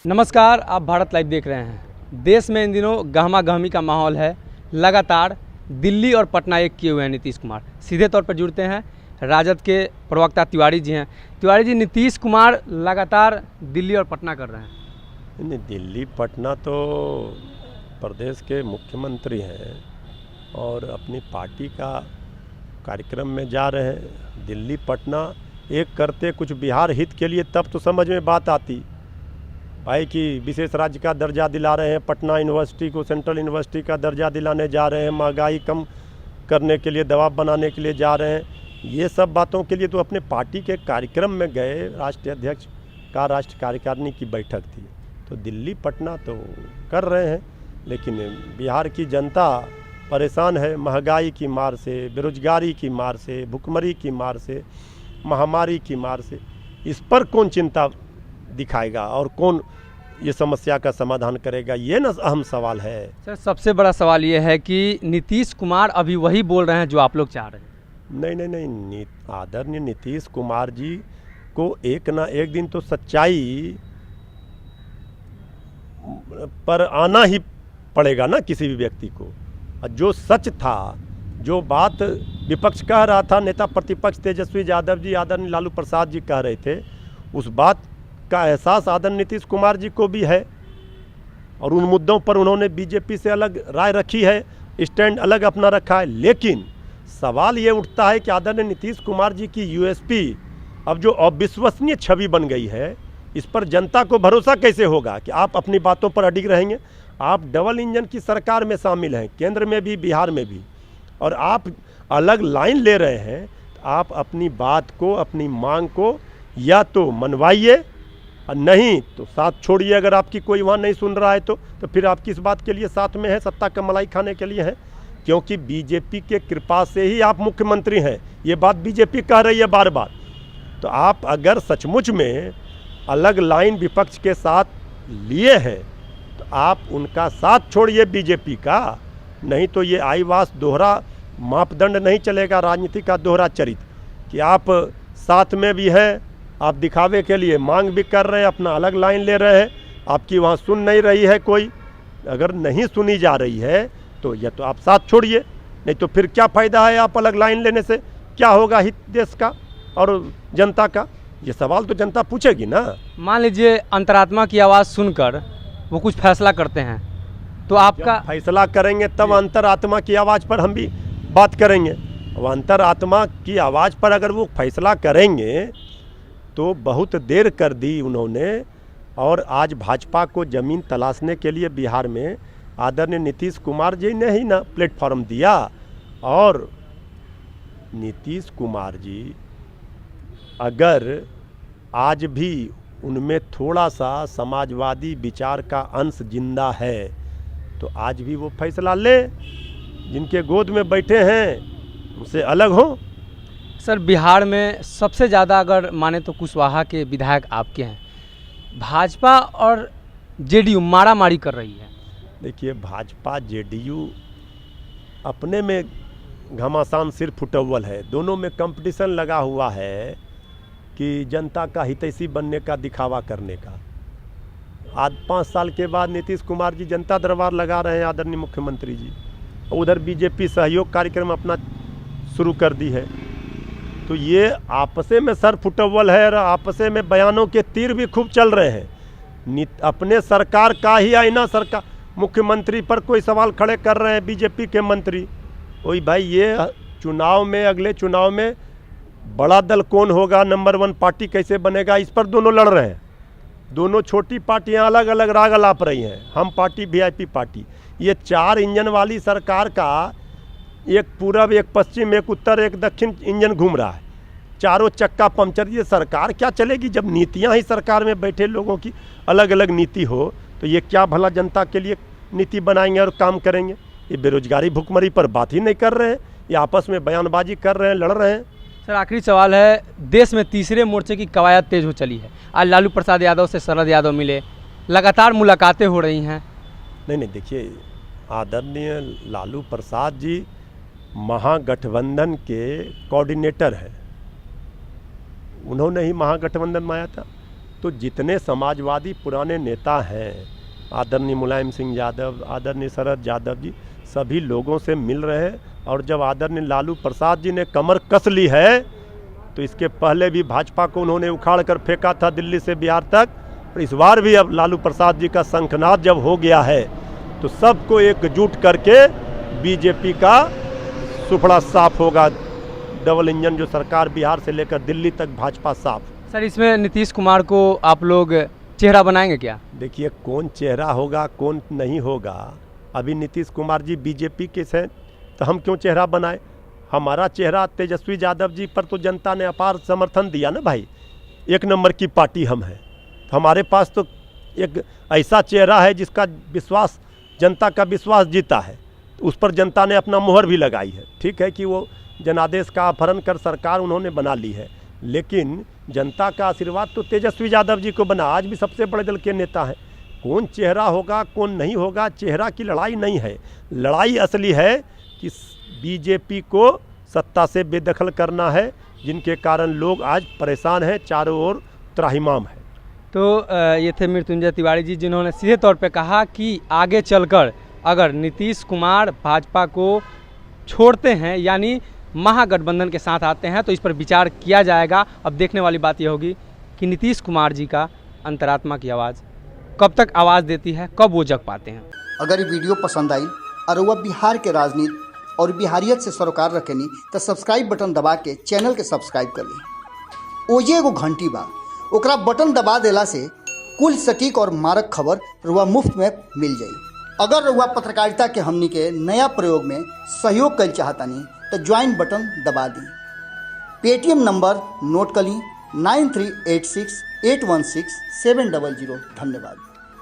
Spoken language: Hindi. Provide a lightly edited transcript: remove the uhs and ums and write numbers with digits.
नमस्कार, आप भारत लाइव देख रहे हैं। देश में इन दिनों गहमा गहमी का माहौल है। लगातार दिल्ली और पटना एक किए हुए हैं नीतीश कुमार। सीधे तौर पर जुड़ते हैं राजद के प्रवक्ता तिवारी जी हैं। तिवारी जी, नीतीश कुमार लगातार दिल्ली और पटना कर रहे हैं। नहीं, दिल्ली पटना तो प्रदेश के मुख्यमंत्री हैं और अपनी पार्टी का कार्यक्रम में जा रहे हैं। दिल्ली पटना एक करते कुछ बिहार हित के लिए, तब तो समझ में बात आती भाई कि विशेष राज्य का दर्जा दिला रहे हैं, पटना यूनिवर्सिटी को सेंट्रल यूनिवर्सिटी का दर्जा दिलाने जा रहे हैं, महंगाई कम करने के लिए, दबाव बनाने के लिए जा रहे हैं। ये सब बातों के लिए तो अपने पार्टी के कार्यक्रम में गए। राष्ट्रीय अध्यक्ष का राष्ट्रीय कार्यकारिणी की बैठक थी, तो दिल्ली पटना तो कर रहे हैं, लेकिन बिहार की जनता परेशान है महंगाई की मार से, बेरोजगारी की मार से, भुखमरी की मार से, महामारी की मार से। इस पर कौन चिंता दिखाएगा और कौन ये समस्या का समाधान करेगा, ये ना अहम सवाल है। सर, सबसे बड़ा सवाल ये है कि नीतीश कुमार अभी वही बोल रहे हैं जो आप लोग चाह रहे हैं। नहीं, आदरणीय नीतीश कुमार जी को एक ना एक दिन तो सच्चाई पर आना ही पड़ेगा ना किसी भी व्यक्ति को। जो सच था, जो बात विपक्ष कह रहा था, नेता प्रतिपक्ष तेजस्वी यादव जी, आदरणीय लालू प्रसाद जी कह रहे थे, उस बात का एहसास आदरणीय नीतीश कुमार जी को भी है और उन मुद्दों पर उन्होंने बीजेपी से अलग राय रखी है, स्टैंड अलग अपना रखा है। लेकिन सवाल ये उठता है कि आदरणीय नीतीश कुमार जी की यूएसपी अब जो अविश्वसनीय छवि बन गई है, इस पर जनता को भरोसा कैसे होगा कि आप अपनी बातों पर अडिग रहेंगे। आप डबल इंजन की सरकार में शामिल हैं, केंद्र में भी बिहार में भी, और आप अलग लाइन ले रहे हैं। तो आप अपनी बात को, अपनी मांग को या तो मनवाइए और नहीं तो साथ छोड़िए। अगर आपकी कोई वहाँ नहीं सुन रहा है तो फिर आप किस बात के लिए साथ में है? सत्ता का मलाई खाने के लिए है? क्योंकि बीजेपी के कृपा से ही आप मुख्यमंत्री हैं, ये बात बीजेपी कह रही है बार बार। तो आप अगर सचमुच में अलग लाइन विपक्ष के साथ लिए हैं तो आप उनका साथ छोड़िए बीजेपी का, नहीं तो ये आईवास दोहरा मापदंड नहीं चलेगा, राजनीति का दोहरा चरित्र कि आप साथ में भी हैं, आप दिखावे के लिए मांग भी कर रहे हैं, अपना अलग लाइन ले रहे हैं, आपकी वहाँ सुन नहीं रही है कोई। अगर नहीं सुनी जा रही है तो या तो आप साथ छोड़िए, नहीं तो फिर क्या फ़ायदा है आप अलग लाइन लेने से? क्या होगा हित देश का और जनता का? ये सवाल तो जनता पूछेगी ना। मान लीजिए अंतरात्मा की आवाज़ सुनकर वो कुछ फैसला करते हैं तो आपका फैसला करेंगे तब अंतरात्मा की आवाज़ पर हम भी बात करेंगे। और अंतरात्मा की आवाज़ पर अगर वो फैसला करेंगे तो बहुत देर कर दी उन्होंने, और आज भाजपा को ज़मीन तलाशने के लिए बिहार में आदरणीय नीतीश कुमार जी ने ही ना प्लेटफॉर्म दिया। और नीतीश कुमार जी अगर आज भी उनमें थोड़ा सा समाजवादी विचार का अंश जिंदा है तो आज भी वो फैसला ले, जिनके गोद में बैठे हैं उनसे अलग हो। सर, बिहार में सबसे ज़्यादा अगर माने तो कुशवाहा के विधायक आपके हैं। भाजपा और जेडीयू मारामारी कर रही है। देखिए, भाजपा जेडीयू अपने में घमासान सिर फुटअव्वल है, दोनों में कंपटीशन लगा हुआ है कि जनता का हितैषी बनने का, दिखावा करने का। आज 5 साल के बाद नीतीश कुमार जी जनता दरबार लगा रहे हैं आदरणीय मुख्यमंत्री जी, उधर बीजेपी सहयोग कार्यक्रम अपना शुरू कर दी है। तो ये आपसे में सर फुटअव्वल है और आपसे में बयानों के तीर भी खूब चल रहे हैं। अपने सरकार का ही आईना सरकार मुख्यमंत्री पर कोई सवाल खड़े कर रहे हैं बीजेपी के मंत्री। वही भाई, ये चुनाव में, अगले चुनाव में बड़ा दल कौन होगा, नंबर 1 पार्टी कैसे बनेगा, इस पर दोनों लड़ रहे हैं। दोनों छोटी पार्टियां अलग अलग राग अलाप रही हैं, हम पार्टी, वीआईपी पार्टी। ये 4 इंजन वाली सरकार का एक पूरब, एक पश्चिम, एक उत्तर, एक दक्षिण इंजन घूम रहा है, चारों चक्का पंक्चर। ये सरकार क्या चलेगी जब नीतियां ही सरकार में बैठे लोगों की अलग अलग नीति हो? तो ये क्या भला जनता के लिए नीति बनाएंगे और काम करेंगे? ये बेरोजगारी, भुखमरी पर बात ही नहीं कर रहे हैं, ये आपस में बयानबाजी कर रहे हैं, लड़ रहे हैं। सर, आखिरी सवाल है, देश में तीसरे मोर्चे की कवायद तेज हो चली है। आज लालू प्रसाद यादव से शरद यादव मिले, लगातार मुलाकातें हो रही हैं। नहीं, देखिए, आदरणीय लालू प्रसाद जी महागठबंधन के कोऑर्डिनेटर हैं, उन्होंने ही महागठबंधन में आया था। तो जितने समाजवादी पुराने नेता हैं, आदरणीय मुलायम सिंह यादव, आदरणीय शरद यादव जी, सभी लोगों से मिल रहे हैं। और जब आदरणीय लालू प्रसाद जी ने कमर कस ली है, तो इसके पहले भी भाजपा को उन्होंने उखाड़ कर फेंका था दिल्ली से बिहार तक, और इस बार भी अब लालू प्रसाद जी का शंखनाद जब हो गया है, तो सबको एकजुट करके बीजेपी का सुफड़ा साफ होगा। डबल इंजन जो सरकार बिहार से लेकर दिल्ली तक, भाजपा साफ। सर, इसमें नीतीश कुमार को आप लोग चेहरा बनाएंगे क्या? देखिए, कौन चेहरा होगा कौन नहीं होगा, अभी नीतीश कुमार जी बीजेपी के हैं, तो हम क्यों चेहरा बनाए? हमारा चेहरा तेजस्वी यादव जी पर तो जनता ने अपार समर्थन दिया ना भाई, 1 नंबर की पार्टी हम हैं। तो हमारे पास तो एक ऐसा चेहरा है जिसका विश्वास, जनता का विश्वास जीता है, तो उस पर जनता ने अपना मुहर भी लगाई है। ठीक है कि वो जनादेश का अपहरण कर सरकार उन्होंने बना ली है, लेकिन जनता का आशीर्वाद तो तेजस्वी यादव जी को बना। आज भी सबसे बड़े दल के नेता हैं। कौन चेहरा होगा कौन नहीं होगा, चेहरा की लड़ाई नहीं है। लड़ाई असली है कि बीजेपी को सत्ता से बेदखल करना है, जिनके कारण लोग आज परेशान हैं, चारों ओर त्राहिमाम है। तो ये थे मृत्युंजय तिवारी जी, जिन्होंने सीधे तौर पे कहा कि आगे चलकर अगर नीतीश कुमार भाजपा को छोड़ते हैं, यानी महागठबंधन के साथ आते हैं, तो इस पर विचार किया जाएगा। अब देखने वाली बात यह होगी कि नीतीश कुमार जी का अंतरात्मा की आवाज़ कब तक आवाज़ देती है, कब वो जग पाते हैं। अगर ये वीडियो पसंद आई और वह बिहार के राजनीति और बिहारियत से सरोकार रखेनी, तो सब्सक्राइब बटन दबा के चैनल के सब्सक्राइब कर ली। ओजे एगो घंटी बा, ओकरा बटन दबा देला से कुल सटीक और मारक खबर रुआ मुफ्त में मिल जाई। अगर रुआ पत्रकारिता के हमनी के नया प्रयोग में सहयोग कर चाहतानी, तो ज्वाइन बटन दबा दी। पेटीएम नंबर नोट कर ली 9386816700। धन्यवाद।